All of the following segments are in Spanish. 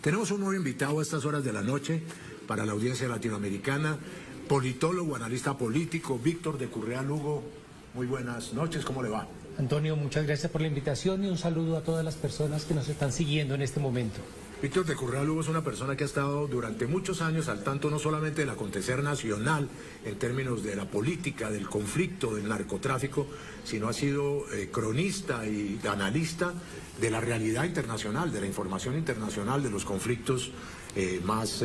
Tenemos un nuevo invitado a estas horas de la noche para la audiencia latinoamericana, politólogo, analista político, Víctor de Currea Lugo. Muy buenas noches, ¿cómo le va? Antonio, muchas gracias por la invitación y un saludo a todas las personas que nos están siguiendo en este momento. Víctor de Currea Lugo es una persona que ha estado durante muchos años al tanto no solamente del acontecer nacional en términos de la política, del conflicto, del narcotráfico, sino ha sido cronista y analista de la realidad internacional, de la información internacional, de los conflictos más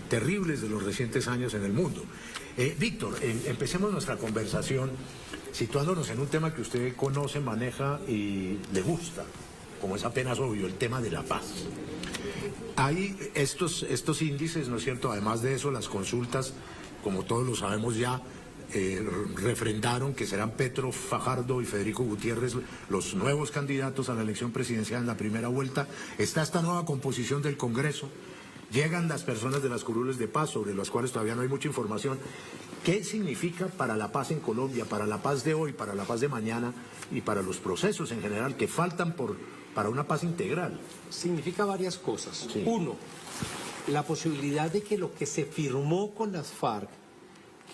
terribles de los recientes años en el mundo. Víctor, empecemos nuestra conversación situándonos en un tema que usted conoce, maneja y le gusta, como es apenas obvio, el tema de la paz. Hay estos índices, ¿no es cierto? Además de eso, las consultas, como todos lo sabemos ya, refrendaron que serán Petro, Fajardo y Federico Gutiérrez los nuevos candidatos a la elección presidencial en la primera vuelta. Está esta nueva composición del Congreso. Llegan las personas de las curules de paz, sobre las cuales todavía no hay mucha información. ¿Qué significa para la paz en Colombia, para la paz de hoy, para la paz de mañana y para los procesos en general que faltan para una paz integral? Significa varias cosas. Sí. Uno, la posibilidad de que lo que se firmó con las FARC,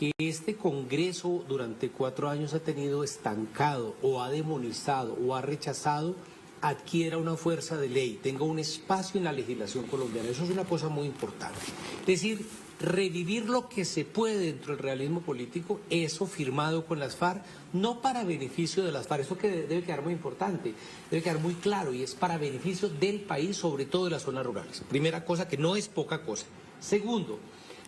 que este Congreso durante 4 años ha tenido estancado o ha demonizado o ha rechazado, adquiera una fuerza de ley, tenga un espacio en la legislación colombiana. Eso es una cosa muy importante. Es decir, revivir lo que se puede dentro del realismo político, eso firmado con las FARC, no para beneficio de las FARC, eso que debe quedar muy importante, debe quedar muy claro, y es para beneficio del país, sobre todo de las zonas rurales. Primera cosa, que no es poca cosa. Segundo,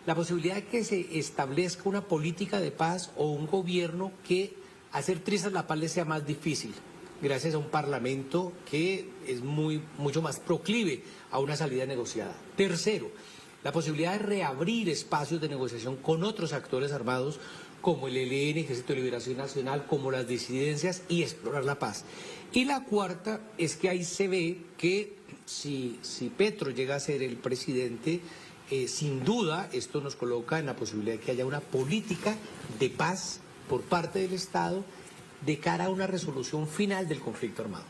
la posibilidad de que se establezca una política de paz o un gobierno que hacer trizas la paz le sea más difícil, gracias a un parlamento que es mucho más proclive a una salida negociada. Tercero, la posibilidad de reabrir espacios de negociación con otros actores armados como el ELN, Ejército de Liberación Nacional, como las disidencias, y explorar la paz. Y la cuarta es que ahí se ve que si Petro llega a ser el presidente, sin duda esto nos coloca en la posibilidad de que haya una política de paz por parte del Estado de cara a una resolución final del conflicto armado.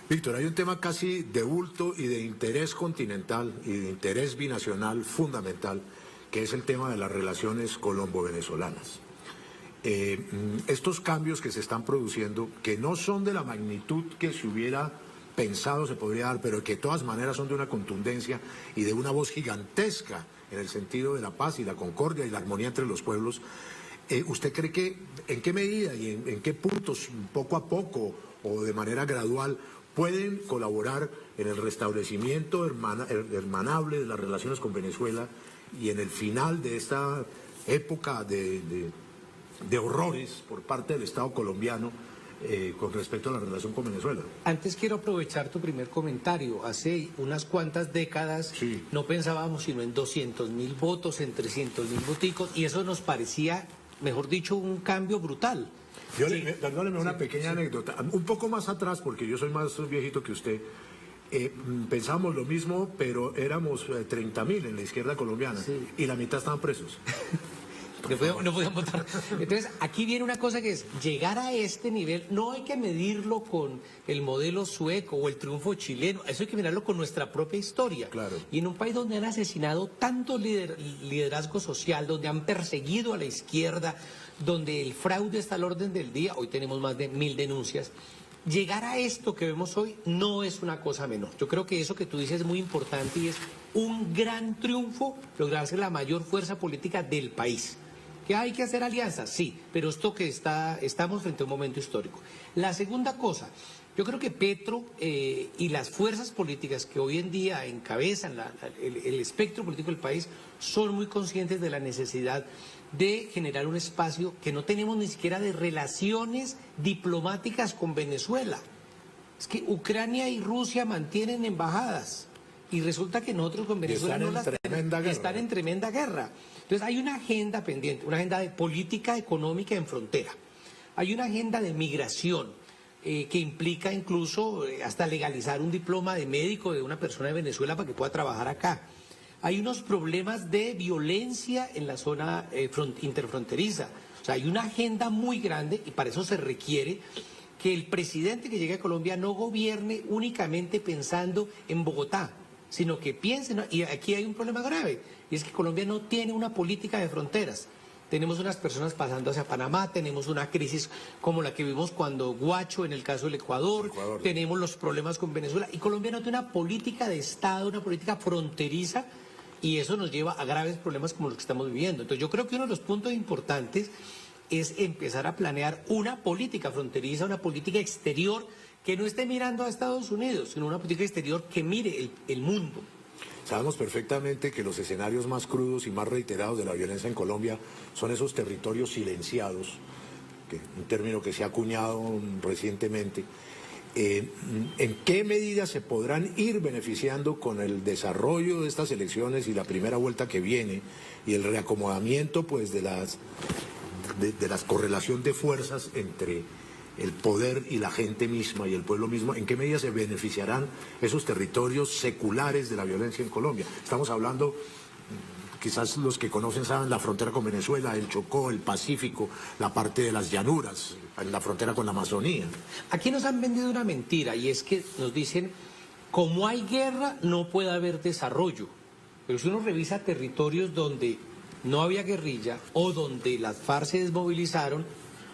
Víctor, hay un tema casi de bulto y de interés continental y de interés binacional fundamental, que es el tema de las relaciones colombo-venezolanas. Estos cambios que se están produciendo, que no son de la magnitud que se hubiera pensado se podría dar, pero que de todas maneras son de una contundencia y de una voz gigantesca en el sentido de la paz y la concordia y la armonía entre los pueblos. ¿Usted cree que en qué medida y en qué puntos, poco a poco o de manera gradual, pueden colaborar en el restablecimiento hermanable de las relaciones con Venezuela y en el final de esta época de horrores por parte del Estado colombiano con respecto a la relación con Venezuela? Antes quiero aprovechar tu primer comentario. Hace unas cuantas décadas sí, no pensábamos sino en 200.000 votos, en 300.000 voticos, y eso nos parecía, mejor dicho, un cambio brutal. Yo dándole una pequeña anécdota, un poco más atrás, porque yo soy más viejito que usted, pensábamos lo mismo, pero éramos 30.000 en la izquierda colombiana, sí, y la mitad estaban presos. No podían votar. Entonces, aquí viene una cosa que es, llegar a este nivel, no hay que medirlo con el modelo sueco o el triunfo chileno, eso hay que mirarlo con nuestra propia historia. Claro. Y en un país donde han asesinado tanto liderazgo social, donde han perseguido a la izquierda, donde el fraude está al orden del día, hoy tenemos más de 1000 denuncias, llegar a esto que vemos hoy no es una cosa menor. Yo creo que eso que tú dices es muy importante y es un gran triunfo lograrse la mayor fuerza política del país. ¿Que hay que hacer alianzas? Sí, pero esto que estamos frente a un momento histórico. La segunda cosa, yo creo que Petro y las fuerzas políticas que hoy en día encabezan el espectro político del país son muy conscientes de la necesidad de generar un espacio que no tenemos ni siquiera de relaciones diplomáticas con Venezuela. Es que Ucrania y Rusia mantienen embajadas y resulta que nosotros con Venezuela no las tenemos, están en tremenda guerra. Entonces hay una agenda pendiente, una agenda de política económica en frontera, hay una agenda de migración que implica incluso hasta legalizar un diploma de médico de una persona de Venezuela para que pueda trabajar acá. Hay unos problemas de violencia en la zona interfronteriza. O sea, hay una agenda muy grande y para eso se requiere que el presidente que llegue a Colombia no gobierne únicamente pensando en Bogotá, sino que piensen, ¿no? Y aquí hay un problema grave, y es que Colombia no tiene una política de fronteras. Tenemos unas personas pasando hacia Panamá, tenemos una crisis como la que vimos cuando Guacho, en el caso del Ecuador, tenemos los problemas con Venezuela, y Colombia no tiene una política de Estado, una política fronteriza, y eso nos lleva a graves problemas como los que estamos viviendo. Entonces yo creo que uno de los puntos importantes es empezar a planear una política fronteriza, una política exterior que no esté mirando a Estados Unidos, sino una política exterior que mire el mundo. Sabemos perfectamente que los escenarios más crudos y más reiterados de la violencia en Colombia son esos territorios silenciados, un término que se ha acuñado recientemente. ¿En qué medida se podrán ir beneficiando con el desarrollo de estas elecciones y la primera vuelta que viene y el reacomodamiento pues de las correlación de fuerzas entre el poder y la gente misma y el pueblo mismo? ¿En qué medida se beneficiarán esos territorios seculares de la violencia en Colombia? Estamos hablando, quizás los que conocen saben, la frontera con Venezuela, el Chocó, el Pacífico, la parte de las llanuras, la frontera con la Amazonía. Aquí nos han vendido una mentira, y es que nos dicen, como hay guerra, no puede haber desarrollo. Pero si uno revisa territorios donde no había guerrilla o donde las FARC se desmovilizaron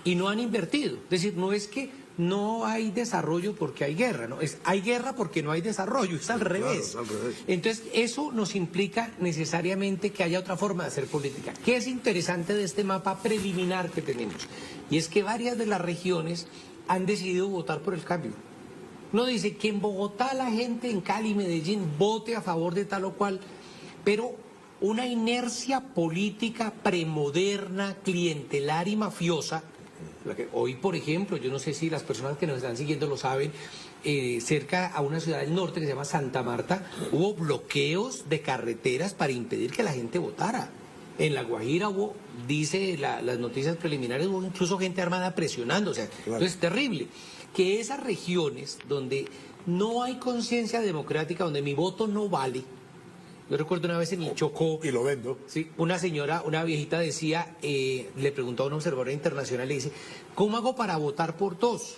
y no han invertido. Es decir, no es que no hay desarrollo porque hay guerra, ¿no? Hay guerra porque no hay desarrollo, es al revés. Claro, es al revés. Entonces, eso nos implica necesariamente que haya otra forma de hacer política. ¿Qué es interesante de este mapa preliminar que tenemos? Y es que varias de las regiones han decidido votar por el cambio. Uno dice que en Bogotá la gente, en Cali, Medellín, vote a favor de tal o cual, pero una inercia política premoderna, clientelar y mafiosa, la que hoy, por ejemplo, yo no sé si las personas que nos están siguiendo lo saben, cerca a una ciudad del norte que se llama Santa Marta, hubo bloqueos de carreteras para impedir que la gente votara. En La Guajira hubo, dice las noticias preliminares, hubo incluso gente armada presionando, o sea, claro. Entonces es terrible que esas regiones donde no hay conciencia democrática, donde mi voto no vale. Yo recuerdo una vez en el Chocó, Y lo vendo. sí, una señora, una viejita decía, le preguntó a un observador internacional, le dice, ¿cómo hago para votar por dos?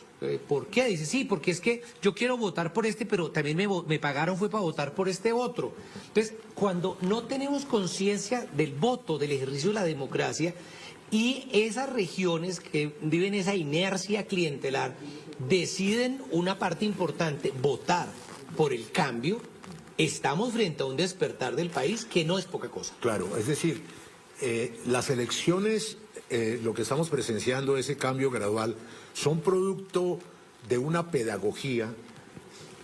¿Por qué? Dice, sí, porque es que yo quiero votar por este, pero también me pagaron fue para votar por este otro. Entonces, cuando no tenemos conciencia del voto, del ejercicio de la democracia, y esas regiones que viven esa inercia clientelar deciden una parte importante, votar por el cambio, estamos frente a un despertar del país que no es poca cosa. Claro, es decir, las elecciones, lo que estamos presenciando, ese cambio gradual, son producto de una pedagogía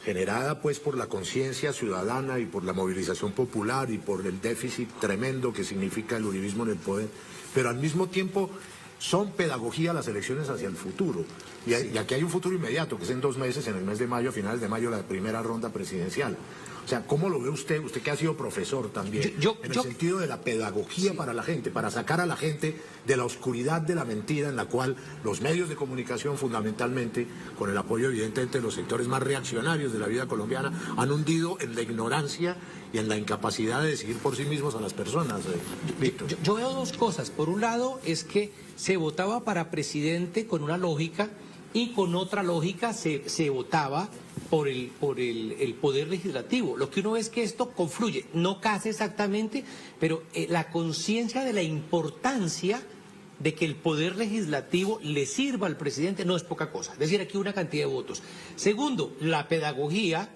generada pues por la conciencia ciudadana y por la movilización popular y por el déficit tremendo que significa el uribismo en el poder, pero al mismo tiempo son pedagogía las elecciones hacia el futuro. Y aquí hay un futuro inmediato, que es en 2 meses, en el mes de mayo, a finales de mayo, la primera ronda presidencial. O sea, ¿cómo lo ve usted que ha sido profesor también, en el sentido de la pedagogía para la gente, para sacar a la gente de la oscuridad de la mentira en la cual los medios de comunicación, fundamentalmente, con el apoyo evidentemente de los sectores más reaccionarios de la vida colombiana, han hundido en la ignorancia y en la incapacidad de decidir por sí mismos a las personas, Víctor? Yo veo dos cosas. Por un lado es que se votaba para presidente con una lógica y con otra lógica se votaba por el poder legislativo. Lo que uno ve es que esto confluye, no casi exactamente, pero la conciencia de la importancia de que el poder legislativo le sirva al presidente no es poca cosa. Es decir, aquí una cantidad de votos. Segundo, la pedagogía.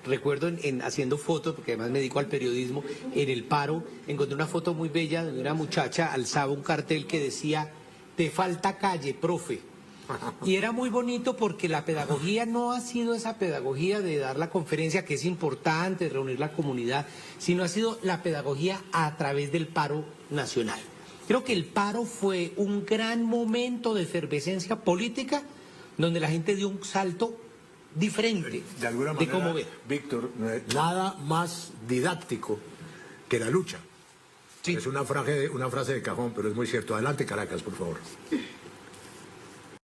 Recuerdo haciendo fotos, porque además me dedico al periodismo, en el paro encontré una foto muy bella de una muchacha alzaba un cartel que decía, te falta calle, profe. Y era muy bonito porque la pedagogía no ha sido esa pedagogía de dar la conferencia, que es importante, de reunir la comunidad, sino ha sido la pedagogía a través del paro nacional. Creo que el paro fue un gran momento de efervescencia política donde la gente dio un salto diferente de alguna manera, cómo ver. Víctor, nada más didáctico que la lucha. Sí. Es una frase de cajón, pero es muy cierto. Adelante, Caracas, por favor.